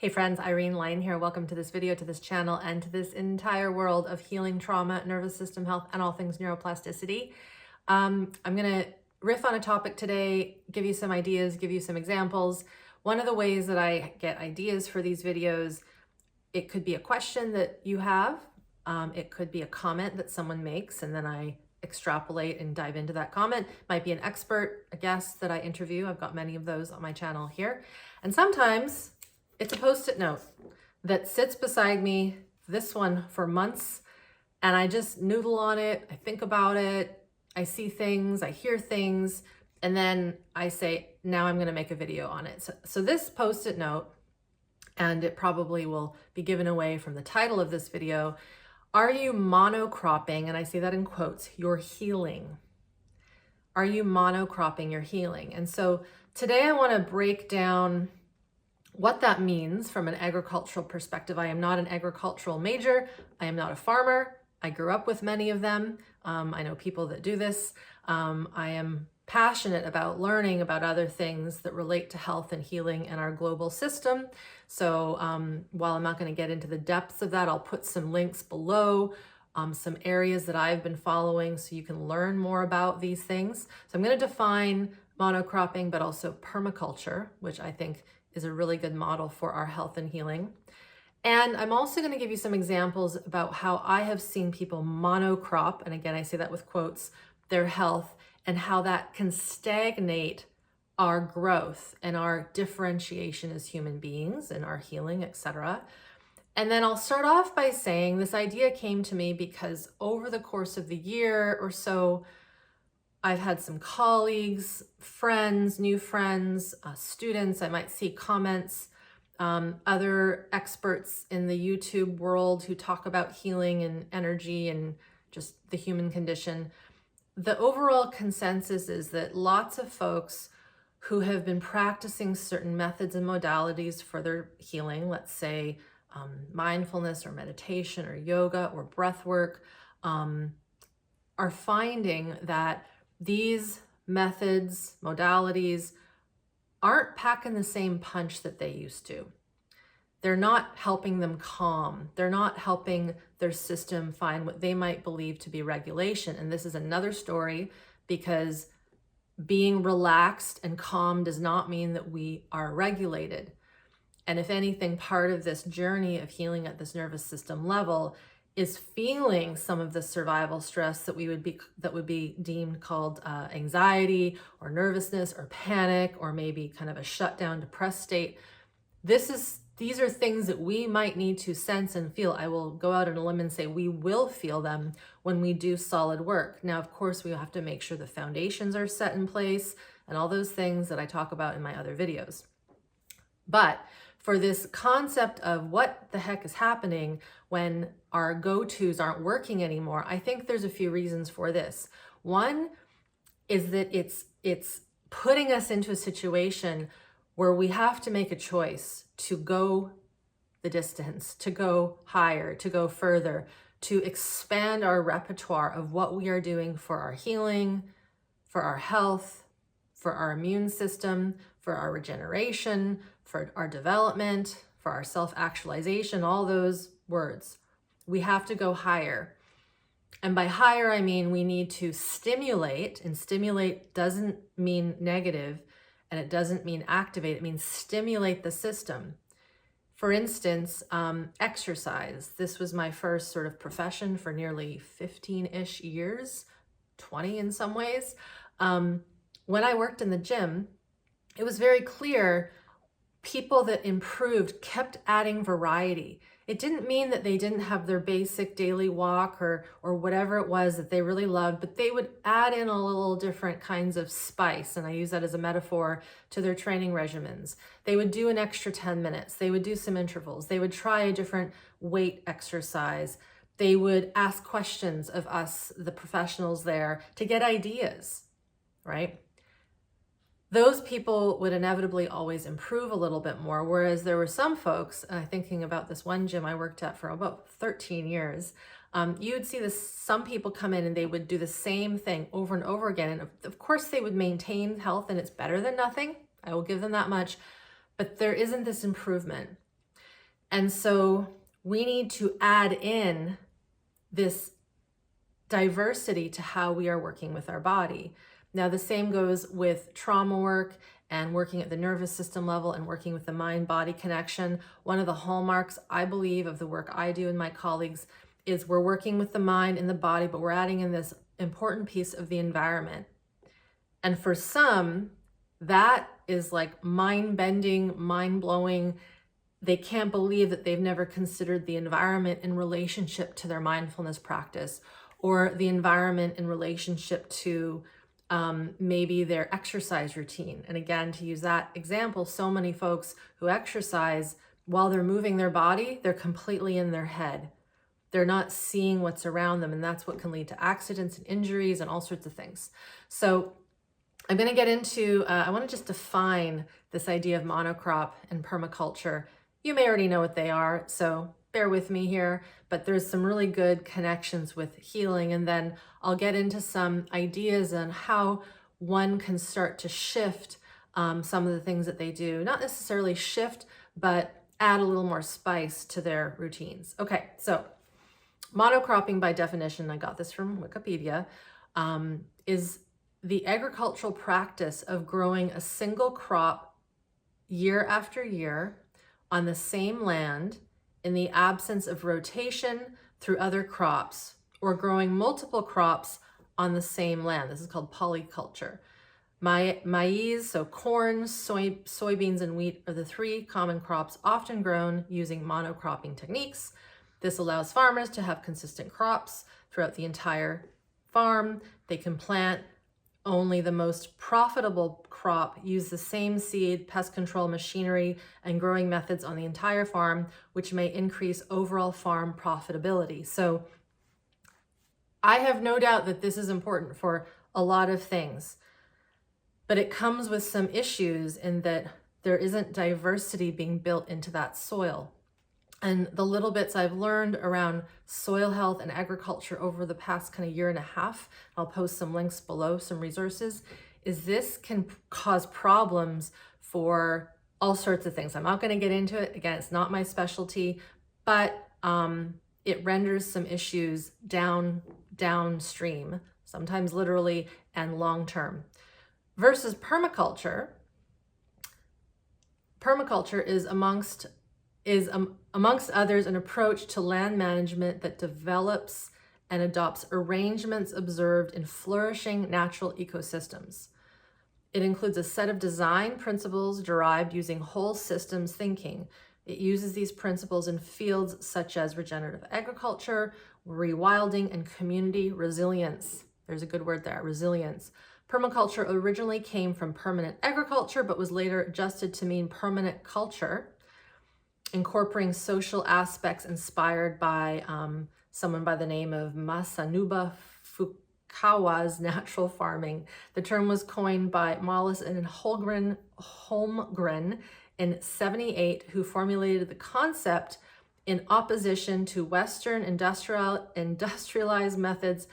Hey friends, Irene Lyon here. Welcome to this video, to this channel, and to this entire world of healing, trauma, nervous system health, and all things neuroplasticity. I'm gonna riff on a topic today, give you some ideas, give you some examples. One of the ways that I get ideas for these videos, it could be a question that you have. It could be a comment that someone makes, and then I extrapolate and dive into that comment. Might be an expert, a guest that I interview. I've got many of those on my channel here. And sometimes it's a post-it note that sits beside me, this one for months, and I just noodle on it, I think about it, I see things, I hear things, and then I say, now I'm gonna make a video on it. So this post-it note, and it probably will be given away from the title of this video, are you monocropping, and I say that in quotes, your healing? Are you monocropping your healing? And so today I wanna break down what that means from an agricultural perspective. I am not an agricultural major. I am not a farmer. I grew up with many of them. I know people that do this. I am passionate about learning about other things that relate to health and healing in our global system. So while I'm not going to get into the depths of that, I'll put some links below, some areas that I've been following so you can learn more about these things. So I'm going to define monocropping, but also permaculture, which I think is a really good model for our health and healing. And I'm also going to give you some examples about how I have seen people monocrop, and again, I say that with quotes, their health, and how that can stagnate our growth and our differentiation as human beings and our healing, etc. And then I'll start off by saying this idea came to me because over the course of the year or so, I've had some colleagues, friends, new friends, students, I might see comments, other experts in the YouTube world who talk about healing and energy and just the human condition. The overall consensus is that lots of folks who have been practicing certain methods and modalities for their healing, let's say mindfulness or meditation or yoga or breath work, are finding that these methods, modalities, aren't packing the same punch that they used to. They're not helping them calm. They're not helping their system find what they might believe to be regulation. And this is another story because being relaxed and calm does not mean that we are regulated. And if anything, part of this journey of healing at this nervous system level is feeling some of the survival stress that would be deemed called anxiety or nervousness or panic or maybe kind of a shutdown, depressed state. These are things that we might need to sense and feel. I will go out on a limb and say we will feel them when we do solid work. Now, of course, we have to make sure the foundations are set in place and all those things that I talk about in my other videos. But for this concept of what the heck is happening when our go-tos aren't working anymore, I think there's a few reasons for this. One is that it's putting us into a situation where we have to make a choice to go the distance, to go higher, to go further, to expand our repertoire of what we are doing for our healing, for our health, for our immune system, for our regeneration, for our development, for our self-actualization, all those words. We have to go higher. And by higher, I mean we need to stimulate, and stimulate doesn't mean negative, and it doesn't mean activate, it means stimulate the system. For instance, exercise. This was my first sort of profession for nearly 15-ish years, 20 in some ways. When I worked in the gym, it was very clear people that improved kept adding variety. It didn't mean that they didn't have their basic daily walk or whatever it was that they really loved, but they would add in a little different kinds of spice, and I use that as a metaphor, to their training regimens. They would do an extra 10 minutes. They would do some intervals. They would try a different weight exercise. They would ask questions of us, the professionals there, to get ideas, right? Those people would inevitably always improve a little bit more, whereas there were some folks, thinking about this one gym I worked at for about 13 years, you'd see some people come in and they would do the same thing over and over again. And of course they would maintain health, and it's better than nothing. I will give them that much, but there isn't this improvement. And so we need to add in this diversity to how we are working with our body. Now, the same goes with trauma work and working at the nervous system level and working with the mind-body connection. One of the hallmarks, I believe, of the work I do and my colleagues is we're working with the mind and the body, but we're adding in this important piece of the environment. And for some, that is like mind-bending, mind-blowing. They can't believe that they've never considered the environment in relationship to their mindfulness practice, or the environment in relationship to maybe their exercise routine. And again, to use that example, so many folks who exercise, while they're moving their body, they're completely in their head. They're not seeing what's around them, and that's what can lead to accidents and injuries and all sorts of things. So I'm going to get into, I want to just define this idea of monocrop and permaculture. You may already know what they are, so bear with me here, but there's some really good connections with healing, and then I'll get into some ideas on how one can start to shift some of the things that they do. Not necessarily shift, but add a little more spice to their routines. Okay, so monocropping by definition, I got this from Wikipedia, is the agricultural practice of growing a single crop year after year on the same land in the absence of rotation through other crops, or growing multiple crops on the same land. This is called polyculture. Maize, so corn, soybeans, and wheat are the three common crops often grown using monocropping techniques. This allows farmers to have consistent crops throughout the entire farm. They can plant only the most profitable crop, use the same seed, pest control machinery, and growing methods on the entire farm, which may increase overall farm profitability. So I have no doubt that this is important for a lot of things, but it comes with some issues in that there isn't diversity being built into that soil. And the little bits I've learned around soil health and agriculture over the past kind of year and a half, I'll post some links below, some resources, is this can cause problems for all sorts of things. I'm not going to get into it. Again, it's not my specialty, but it renders some issues downstream, sometimes literally and long-term. Versus permaculture. Permaculture is amongst others an approach to land management that develops and adopts arrangements observed in flourishing natural ecosystems. It includes a set of design principles derived using whole systems thinking. It uses these principles in fields such as regenerative agriculture, rewilding, and community resilience. There's a good word there, resilience. Permaculture originally came from permanent agriculture, but was later adjusted to mean permanent culture, incorporating social aspects inspired by someone by the name of Masanuba Fukawa's natural farming. The term was coined by Mollis and Holmgren in '78, who formulated the concept in opposition to Western industrialized methods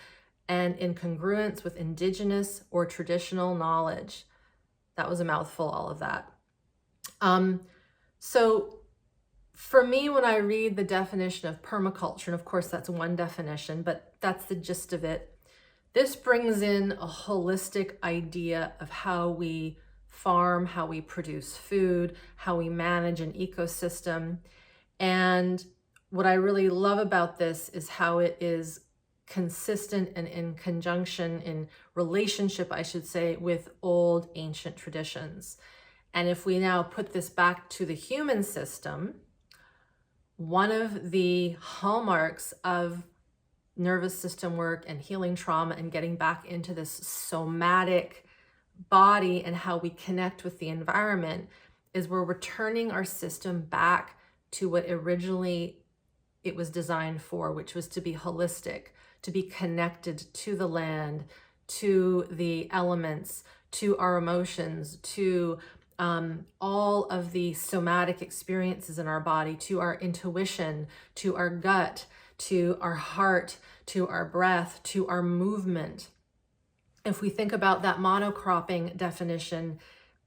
and in congruence with indigenous or traditional knowledge. That was a mouthful, all of that. So for me, when I read the definition of permaculture, and of course that's one definition, but that's the gist of it, this brings in a holistic idea of how we farm, how we produce food, how we manage an ecosystem. And what I really love about this is how it is consistent and in conjunction, in relationship, I should say, with old ancient traditions. And if we now put this back to the human system, one of the hallmarks of nervous system work and healing trauma and getting back into this somatic body and how we connect with the environment is we're returning our system back to what originally it was designed for, which was to be holistic, to be connected to the land, to the elements, to our emotions, to all of the somatic experiences in our body, to our intuition, to our gut, to our heart, to our breath, to our movement. If we think about that monocropping definition,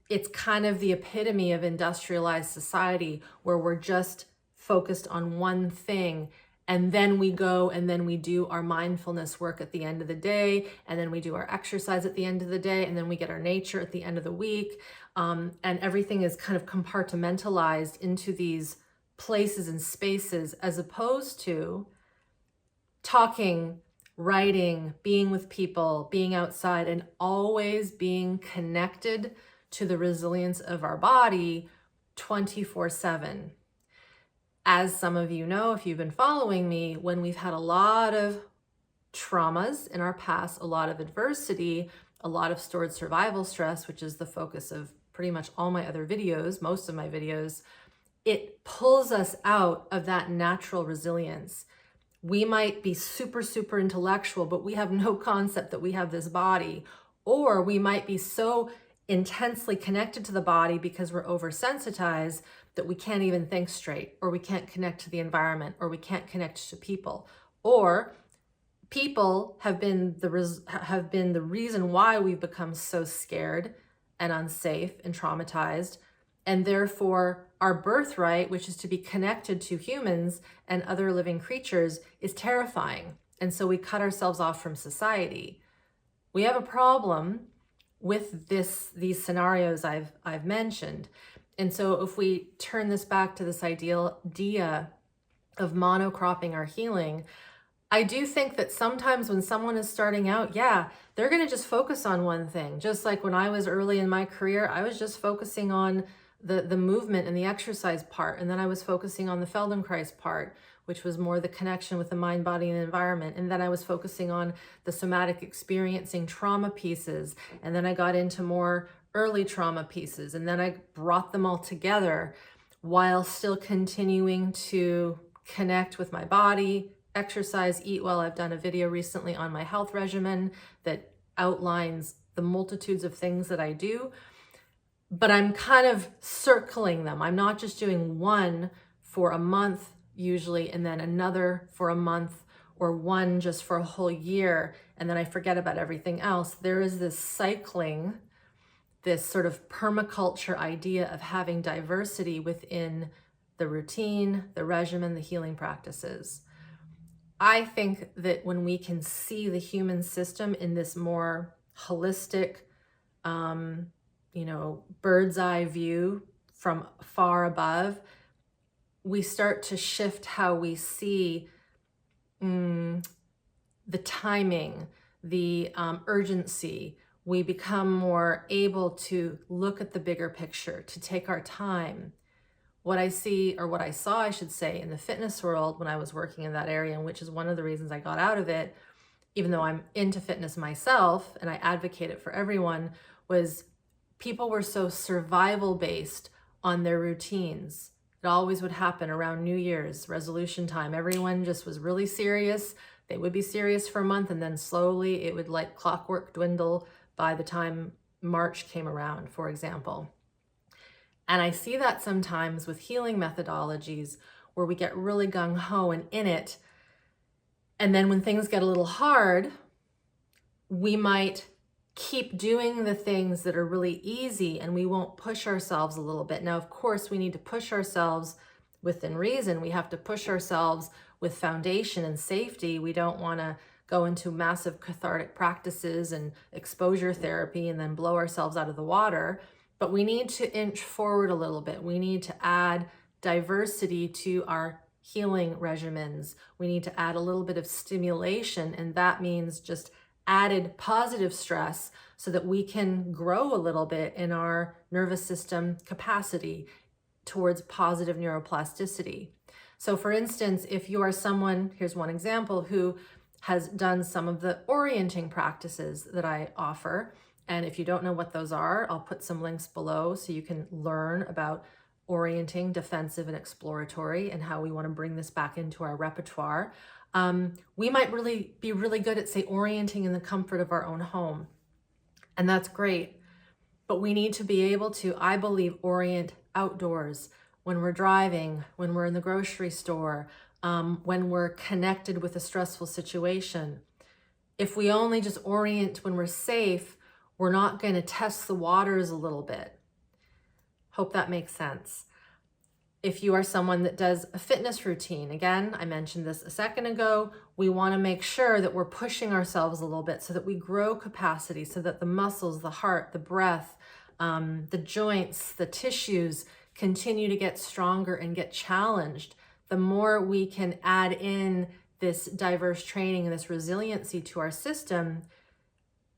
it's kind of the epitome of industrialized society where we're just focused on one thing. And then we go and then we do our mindfulness work at the end of the day. And then we do our exercise at the end of the day. And then we get our nature at the end of the week. And everything is kind of compartmentalized into these places and spaces, as opposed to talking, writing, being with people, being outside, and always being connected to the resilience of our body 24/7. As some of you know, if you've been following me, when we've had a lot of traumas in our past, a lot of adversity, a lot of stored survival stress, which is the focus of pretty much all my other videos, most of my videos, it pulls us out of that natural resilience. We might be super, super intellectual, but we have no concept that we have this body. Or we might be so intensely connected to the body because we're oversensitized that we can't even think straight, or we can't connect to the environment, or we can't connect to people. Or people have been the reason why we've become so scared and unsafe and traumatized. And therefore, our birthright, which is to be connected to humans and other living creatures, is terrifying. And so we cut ourselves off from society. We have a problem with these scenarios I've mentioned. And so if we turn this back to this idea of monocropping our healing, I do think that sometimes when someone is starting out, yeah, they're going to just focus on one thing. Just like when I was early in my career, I was just focusing on the movement and the exercise part. And then I was focusing on the Feldenkrais part, which was more the connection with the mind, body, and environment. And then I was focusing on the somatic experiencing trauma pieces. And then I got into more early trauma pieces. And then I brought them all together while still continuing to connect with my body, exercise, eat well. I've done a video recently on my health regimen that outlines the multitudes of things that I do. But I'm kind of circling them. I'm not just doing one for a month usually, and then another for a month, or one just for a whole year, and then I forget about everything else. There is this cycling, this sort of permaculture idea of having diversity within the routine, the regimen, the healing practices. I think that when we can see the human system in this more holistic, bird's eye view from far above, we start to shift how we see the timing, the urgency. We become more able to look at the bigger picture, to take our time. What I see, or what I saw, I should say, in the fitness world when I was working in that area, and which is one of the reasons I got out of it, even though I'm into fitness myself and I advocate it for everyone, was people were so survival based on their routines. It always would happen around New Year's resolution time. Everyone just was really serious. They would be serious for a month, and then slowly it would, like clockwork, dwindle by the time March came around, for example. And I see that sometimes with healing methodologies where we get really gung-ho and in it. And then when things get a little hard, we might keep doing the things that are really easy, and we won't push ourselves a little bit. Now, of course, we need to push ourselves within reason. We have to push ourselves with foundation and safety. We don't want to go into massive cathartic practices and exposure therapy and then blow ourselves out of the water. But we need to inch forward a little bit. We need to add diversity to our healing regimens. We need to add a little bit of stimulation, and that means just added positive stress so that we can grow a little bit in our nervous system capacity towards positive neuroplasticity. So for instance, if you are someone, here's one example, who has done some of the orienting practices that I offer. And if you don't know what those are, I'll put some links below so you can learn about orienting, defensive, and exploratory, and how we want to bring this back into our repertoire. We might be really good at, say, orienting in the comfort of our own home. And that's great. But we need to be able to, I believe, orient outdoors when we're driving, when we're in the grocery store, when we're connected with a stressful situation. If we only just orient when we're safe, we're not going to test the waters a little bit. Hope that makes sense. If you are someone that does a fitness routine, again, I mentioned this a second ago, we want to make sure that we're pushing ourselves a little bit so that we grow capacity, so that the muscles, the heart, the breath, the joints, the tissues continue to get stronger and get challenged. The more we can add in this diverse training and this resiliency to our system,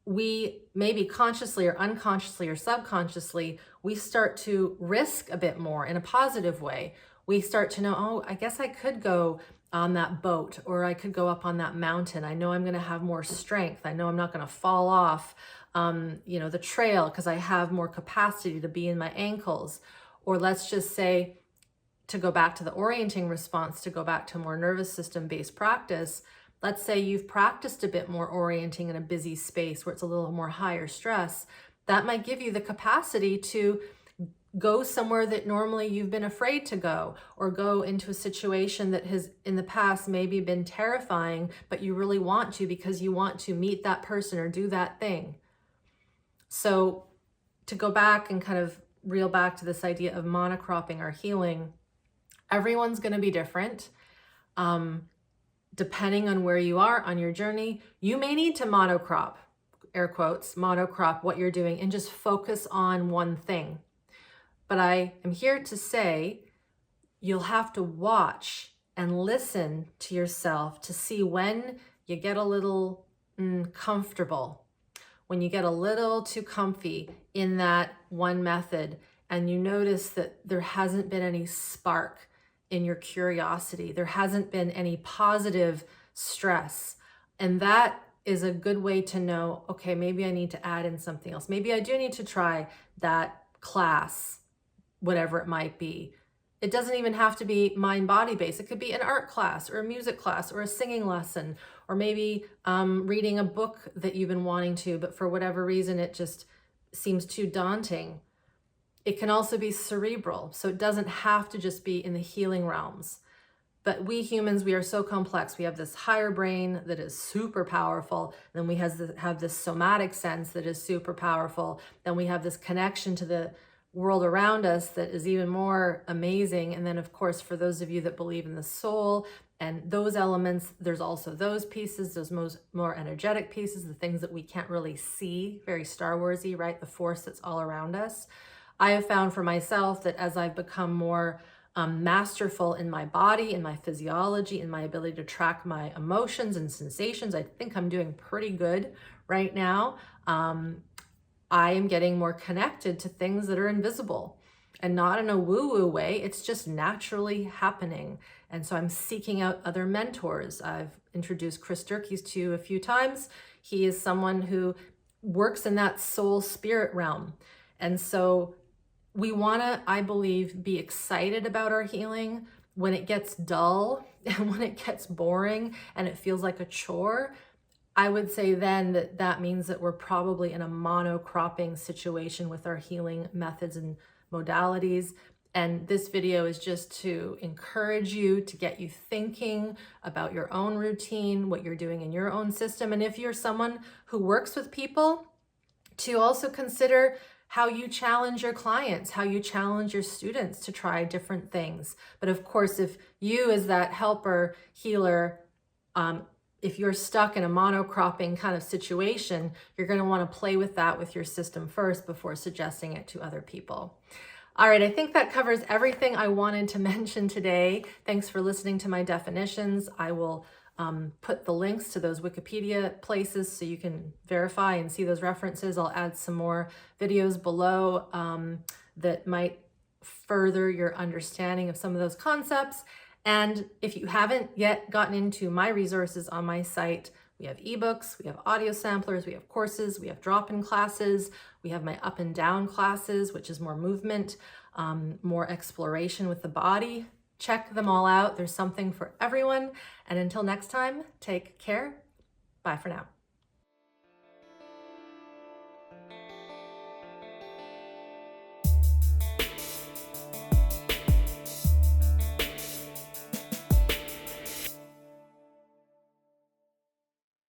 we maybe consciously or unconsciously or subconsciously, we start to risk a bit more in a positive way. We start to know, oh, I guess I could go on that boat, or I could go up on that mountain. I know I'm going to have more strength. I know I'm not going to fall off, the trail because I have more capacity to be in my ankles. Or let's just say, to go back to the orienting response, to go back to a more nervous system based practice, let's say you've practiced a bit more orienting in a busy space where it's a little more higher stress. That might give you the capacity to go somewhere that normally you've been afraid to go, or go into a situation that has in the past maybe been terrifying, but you really want to because you want to meet that person or do that thing. So to go back and kind of reel back to this idea of monocropping our healing, everyone's going to be different. Depending on where you are on your journey, you may need to monocrop, air quotes, monocrop what you're doing and just focus on one thing. But I am here to say you'll have to watch and listen to yourself to see when you get a little comfortable, when you get a little too comfy in that one method, and you notice that there hasn't been any spark in your curiosity, there hasn't been any positive stress. And that is a good way to know, okay, maybe I need to add in something else. Maybe I do need to try that class, whatever it might be. It doesn't even have to be mind-body based. It could be an art class or a music class or a singing lesson, or maybe reading a book that you've been wanting to, but for whatever reason, it just seems too daunting. It can also be cerebral, so it doesn't have to just be in the healing realms. But we humans, we are so complex. We have this higher brain that is super powerful. Then we have this somatic sense that is super powerful. Then we have this connection to the world around us that is even more amazing. And then, of course, for those of you that believe in the soul and those elements, there's also those pieces, those more energetic pieces, the things that we can't really see, very Star Warsy, right? The force that's all around us. I have found for myself that as I've become more masterful in my body, in my physiology, in my ability to track my emotions and sensations, I think I'm doing pretty good right now. I am getting more connected to things that are invisible, and not in a woo-woo way. It's just naturally happening. And so I'm seeking out other mentors. I've introduced Chris Durkees to you a few times. He is someone who works in that soul spirit realm. And so we want to, I believe, be excited about our healing when it gets dull and when it gets boring and it feels like a chore. I would say then that means that we're probably in a monocropping situation with our healing methods and modalities. And this video is just to encourage you, to get you thinking about your own routine, what you're doing in your own system. And if you're someone who works with people, to also consider how you challenge your clients, how you challenge your students to try different things. But of course, if you as that helper, healer, if you're stuck in a monocropping kind of situation, you're going to want to play with that with your system first before suggesting it to other people. All right, I think that covers everything I wanted to mention today. Thanks for listening to my definitions. I will put the links to those Wikipedia places so you can verify and see those references. I'll add some more videos below that might further your understanding of some of those concepts. And if you haven't yet gotten into my resources on my site, we have ebooks, we have audio samplers, we have courses, we have drop-in classes, we have my up and down classes, which is more movement, more exploration with the body. Check them all out. There's something for everyone. And until next time, take care. Bye for now.